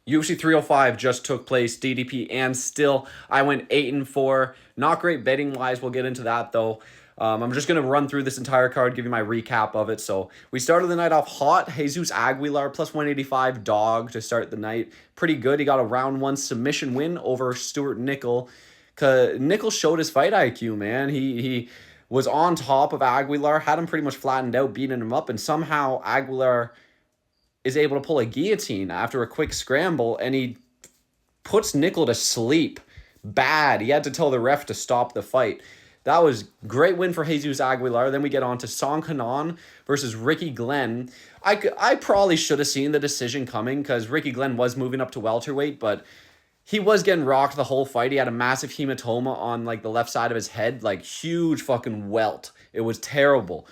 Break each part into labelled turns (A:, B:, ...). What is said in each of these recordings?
A: UFC 305 just took place. DDP and Still. I went 8-4. Not great betting wise. We'll get into that though. I'm just going to run through this entire card, give you my recap of it. So we started the night off hot. Jesus Aguilar plus 185 dog to start the night. Pretty good. He got a round one submission win over Stuart Nickel. Nickel showed his fight IQ, man. He was on top of Aguilar, had him pretty much flattened out, beating him up, and somehow Aguilar is able to pull a guillotine after a quick scramble, and he puts Nickel to sleep. Bad. He had to tell the ref to stop the fight. That was great win for Jesus Aguilar. Then we get on to Song Kanon versus Ricky Glenn. I probably should have seen the decision coming because Ricky Glenn was moving up to welterweight, but he was getting rocked the whole fight. He had a massive hematoma on like the left side of his head, like huge fucking welt. It was terrible.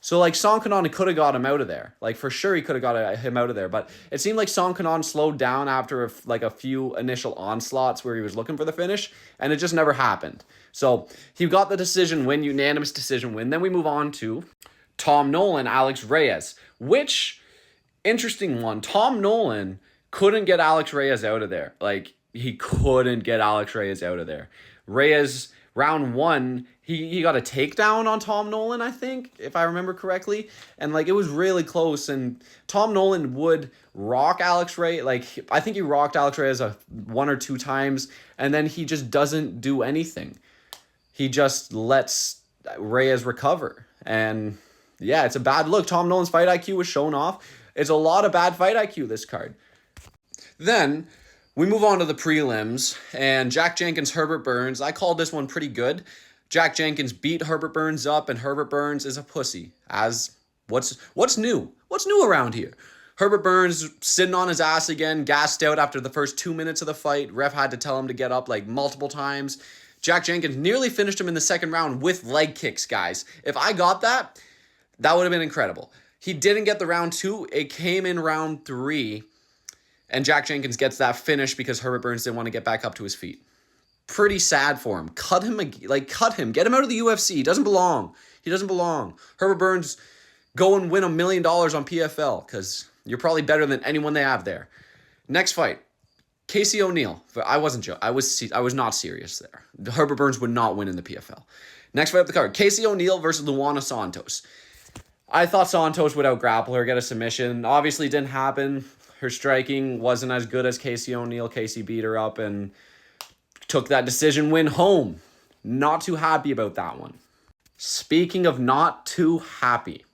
A: So, like, Song Kanon could have got him out of there. Like, for sure he could have got him out of there. But it seemed like Song Kanon slowed down after, a few initial onslaughts where he was looking for the finish. And it just never happened. So, he got the decision win, unanimous decision win. Then we move on to Tom Nolan, Alex Reyes. Which, interesting one. Tom Nolan couldn't get Alex Reyes out of there. Like, he couldn't get Alex Reyes out of there. Reyes, round one, he got a takedown on Tom Nolan, I think, if I remember correctly. And, like, it was really close. And Tom Nolan would rock Alex Reyes. Like, I think he rocked Alex Reyes one or two times. And then he just doesn't do anything. He just lets Reyes recover. And, yeah, it's a bad look. Tom Nolan's fight IQ was shown off. It's a lot of bad fight IQ, this card. Then we move on to the prelims, and Jack Jenkins, Herbert Burns. I called this one pretty good. Jack Jenkins beat Herbert Burns up, and Herbert Burns is a pussy. As what's new? What's new around here? Herbert Burns sitting on his ass again, gassed out after the first 2 minutes of the fight. Ref had to tell him to get up like multiple times. Jack Jenkins nearly finished him in the second round with leg kicks, guys. If I got that, that would have been incredible. He didn't get the round two. It came in round three. And Jack Jenkins gets that finish because Herbert Burns didn't want to get back up to his feet. Pretty sad for him. Cut him. Get him out of the UFC. He doesn't belong. Herbert Burns, go and win $1 million on PFL because you're probably better than anyone they have there. Next fight, Casey O'Neill. I wasn't joking. I was not serious there. Herbert Burns would not win in the PFL. Next fight up the card, Casey O'Neill versus Luana Santos. I thought Santos would out-grapple her, get a submission. Obviously, it didn't happen. Her striking wasn't as good as Casey O'Neill. Casey beat her up and took that decision win home. Not too happy about that one. Speaking of not too happy,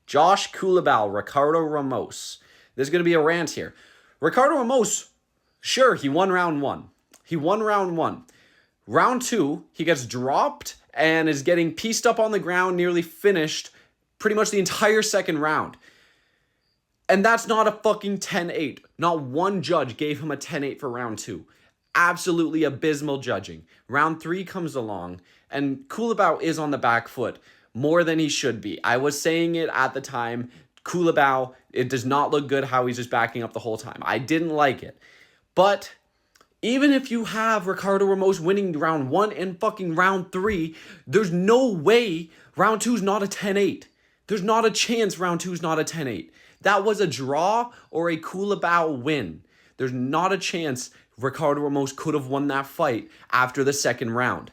A: Josh Culibao, Ricardo Ramos. There's going to be a rant here. Ricardo Ramos, sure, he won round one. Round two, he gets dropped and is getting pieced up on the ground, nearly finished pretty much the entire second round. And that's not a fucking 10-8. Not one judge gave him a 10-8 for round two. Absolutely abysmal judging. Round three comes along, and Culibao is on the back foot more than he should be. I was saying it at the time. Culibao, it does not look good how he's just backing up the whole time. I didn't like it. But even if you have Ricardo Ramos winning round one and fucking round three, there's no way round two's not a 10-8. There's not a chance round two's not a 10-8. That was a draw or a Culibao win. There's not a chance Ricardo Ramos could have won that fight after the second round.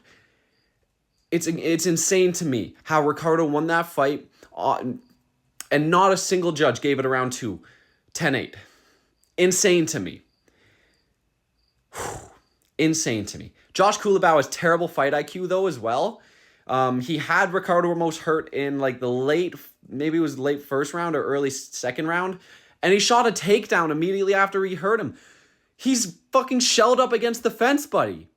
A: It's insane to me how Ricardo won that fight and not a single judge gave it a round two. 10-8. Insane to me. Insane to me. Josh Culibao has terrible fight IQ though as well. He had Ricardo Ramos hurt in like the late first round or early second round, and he shot a takedown immediately after he hurt him. He's fucking shelled up against the fence, buddy.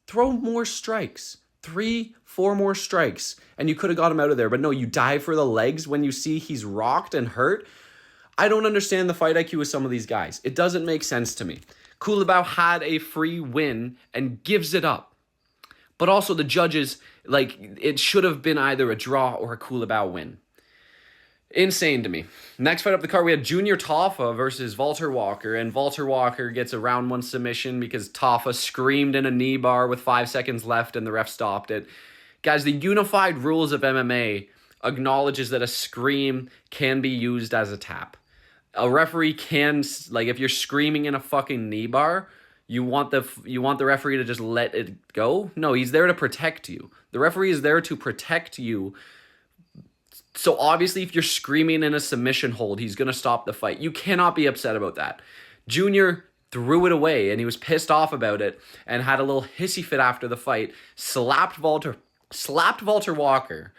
A: Throw more strikes. 3-4 more strikes, and you could have got him out of there. But no, you dive for the legs when you see he's rocked and hurt. I don't understand the fight IQ of some of these guys. It doesn't make sense to me. Culibao had a free win and gives it up. But also the judges, like, it should have been either a draw or a Culibao win. Insane to me. Next fight up the card, we had Junior Tafa versus Walter Walker. And Walter Walker gets a round one submission because Tafa screamed in a knee bar with 5 seconds left and the ref stopped it. Guys, the unified rules of MMA acknowledges that a scream can be used as a tap. A referee can, like, if you're screaming in a fucking knee bar, you want the referee to just let it go? No, he's there to protect you. The referee is there to protect you. So obviously, if you're screaming in a submission hold, he's gonna stop the fight. You cannot be upset about that. Junior threw it away, and he was pissed off about it, and had a little hissy fit after the fight. Slapped Walter Walker,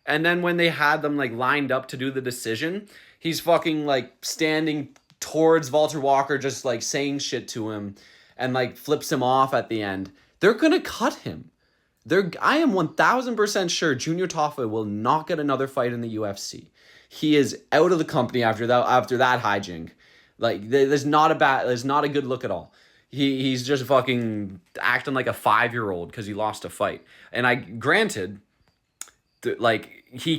A: and then when they had them like lined up to do the decision, he's fucking like standing towards Walter Walker, just like saying shit to him, and like flips him off at the end. They're gonna cut him. I am 1000% sure Junior Tafa will not get another fight in the UFC. He is out of the company after that hijink. Like, there's not a good look at all. He's just fucking acting like a 5-year-old because he lost a fight. And granted, like, he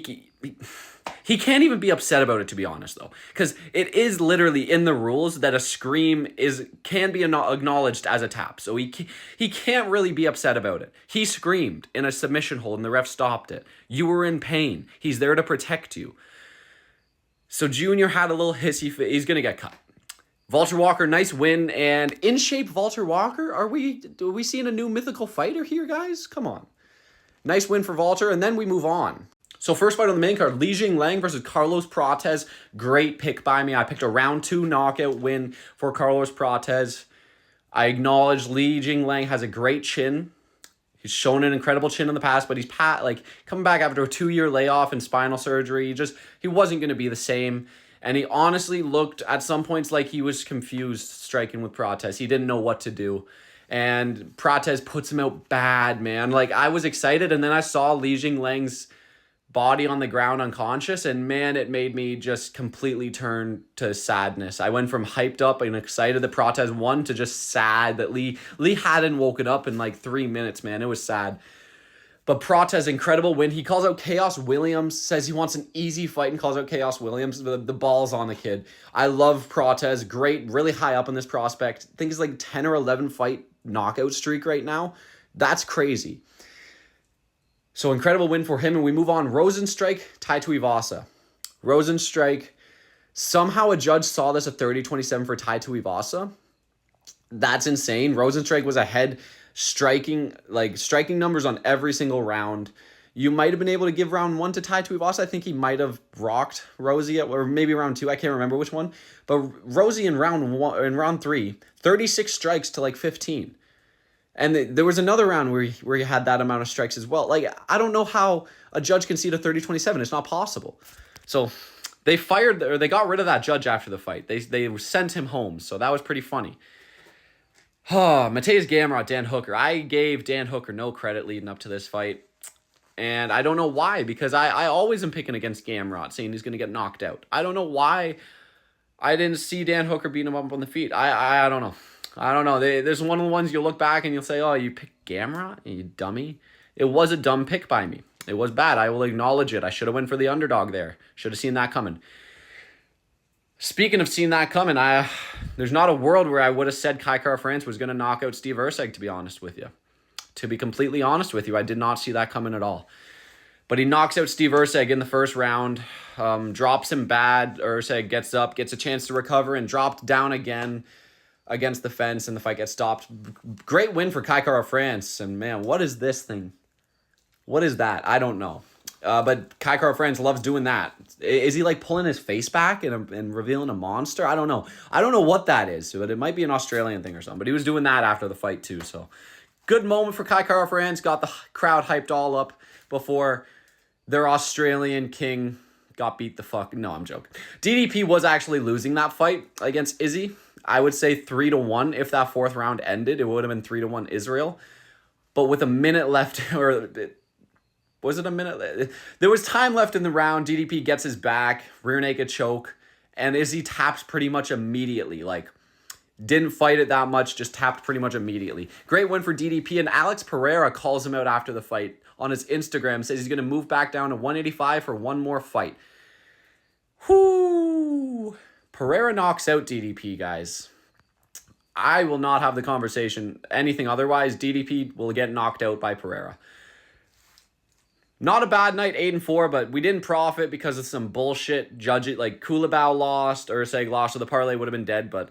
A: can't even be upset about it, to be honest, though, because it is literally in the rules that a scream can be acknowledged as a tap. So he can't really be upset about it. He screamed in a submission hold, and the ref stopped it. You were in pain. He's there to protect you. So Junior had a little hissy fit. He's gonna get cut. Walter Walker, nice win, and in shape Walter Walker. Are we seeing a new mythical fighter here, guys? Come on. Nice win for Walter, and then we move on. So first fight on the main card, Li Jingliang versus Carlos Prates. Great pick by me. I picked a round 2 knockout win for Carlos Prates. I acknowledge Li Jingliang has a great chin. He's shown an incredible chin in the past, but he's coming back after a 2-year layoff and spinal surgery. He wasn't going to be the same. And he honestly looked at some points like he was confused striking with Prates. He didn't know what to do. And Prates puts him out bad, man. Like, I was excited, and then I saw Li Jingliang's body on the ground unconscious, and man, it made me just completely turn to sadness. I went from hyped up and excited that Prates won to just sad that Lee hadn't woken up in like 3 minutes, man. It was sad. But Prates, incredible win. He calls out Chaos Williams, says he wants an easy fight and calls out Chaos Williams. The ball's on the kid. I love Prates. Great, really high up on this prospect. I think he's like 10 or 11 fight knockout streak right now. That's crazy. So incredible win for him, and we move on. Rosenstrike, Tai Tuivasa. Rosenstrike, somehow a judge saw this at 30-27 for Tai Tuivasa. That's insane. Rosenstrike was ahead, striking numbers on every single round. You might have been able to give round 1 to Tai Tuivasa. I think he might have rocked Rosie or maybe round 2. I can't remember which one. But Rosie in round 3, 36 strikes to like 15. And there was another round where he had that amount of strikes as well. Like, I don't know how a judge can see to 30-27. It's not possible. So they got rid of that judge after the fight. They sent him home. So that was pretty funny. Mateus Gamrot, Dan Hooker. I gave Dan Hooker no credit leading up to this fight. And I don't know why, because I always am picking against Gamrot, saying he's going to get knocked out. I don't know why I didn't see Dan Hooker beating him up on the feet. I don't know. I don't know. There's one of the ones you'll look back and you'll say, oh, you picked Gamrot? You dummy. It was a dumb pick by me. It was bad. I will acknowledge it. I should have went for the underdog there. Should have seen that coming. Speaking of seeing that coming, there's not a world where I would have said Kai Kara-France was going to knock out Steve Erceg, to be honest with you. To be completely honest with you, I did not see that coming at all. But he knocks out Steve Erceg in the first round, drops him bad. Erceg gets up, gets a chance to recover, and dropped down again against the fence, and the fight gets stopped. Great win for Kai Kara-France, and man, what is this thing? What is that? I don't know. But Kai Kara-France loves doing that. Is he like pulling his face back and revealing a monster? I don't know. I don't know what that is, but it might be an Australian thing or something. But he was doing that after the fight too, so good moment for Kai Kara-France. Got the crowd hyped all up before their Australian king got beat the fuck. No, I'm joking. DDP was actually losing that fight against Izzy. I would say 3-1. If that 4th round ended, it would have been 3-1 Israel. But with a minute left, or was it a minute? There was time left in the round. DDP gets his back, rear naked choke, and Izzy taps pretty much immediately. Like, didn't fight it that much, just tapped pretty much immediately. Great win for DDP, and Alex Pereira calls him out after the fight on his Instagram, says he's going to move back down to 185 for one more fight. Whoo! Pereira knocks out DDP, guys. I will not have the conversation anything otherwise. DDP will get knocked out by Pereira. Not a bad night, 8-4, but we didn't profit because of some bullshit. Judge it like Kulabao lost, Urseg lost, so the parlay would have been dead. But